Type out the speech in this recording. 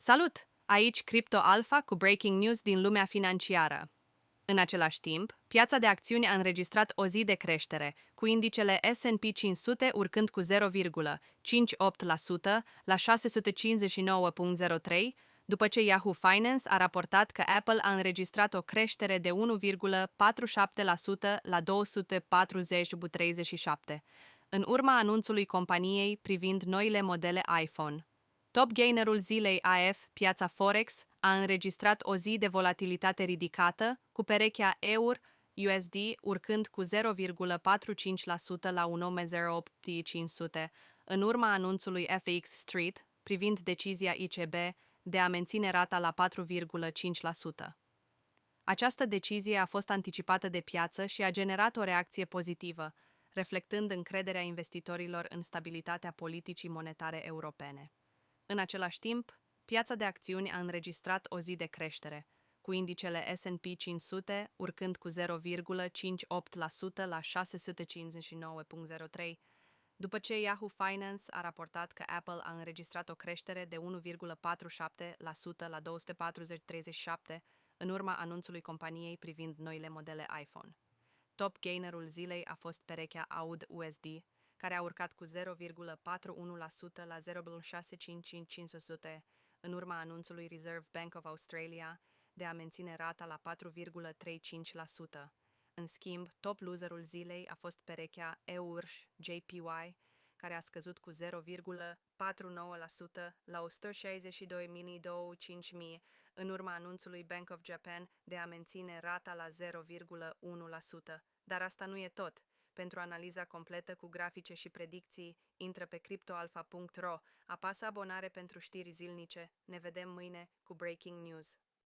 Salut! Aici Crypto Alpha cu breaking news din lumea financiară. În același timp, piața de acțiuni a înregistrat o zi de creștere, cu indicele S&P 500 urcând cu 0,58% la 659,03, după ce Yahoo Finance a raportat că Apple a înregistrat o creștere de 1,47% la 240,37, în urma anunțului companiei privind noile modele iPhone. Top gainerul zilei AF, piața Forex, a înregistrat o zi de volatilitate ridicată, cu perechea EUR-USD urcând cu 0,45% la 1,08500, în urma anunțului FX Street privind decizia ICB de a menține rata la 4,5%. Această decizie a fost anticipată de piață și a generat o reacție pozitivă, reflectând încrederea investitorilor în stabilitatea politicii monetare europene. În același timp, piața de acțiuni a înregistrat o zi de creștere, cu indicele S&P 500 urcând cu 0,58% la 659,03, după ce Yahoo Finance a raportat că Apple a înregistrat o creștere de 1,47% la 240,37 în urma anunțului companiei privind noile modele iPhone. Top gainerul zilei a fost perechea AUD-USD, care a urcat cu 0,41% la 0,655500 în urma anunțului Reserve Bank of Australia de a menține rata la 4,35%. În schimb, top loserul zilei a fost perechea EUR-JPY, care a scăzut cu 0,49% la 162.25000 în urma anunțului Bank of Japan de a menține rata la 0,1%. Dar asta nu e tot. Pentru analiza completă cu grafice și predicții, intră pe cryptoalpha.ro, apasă abonare pentru știri zilnice. Ne vedem mâine cu Breaking News.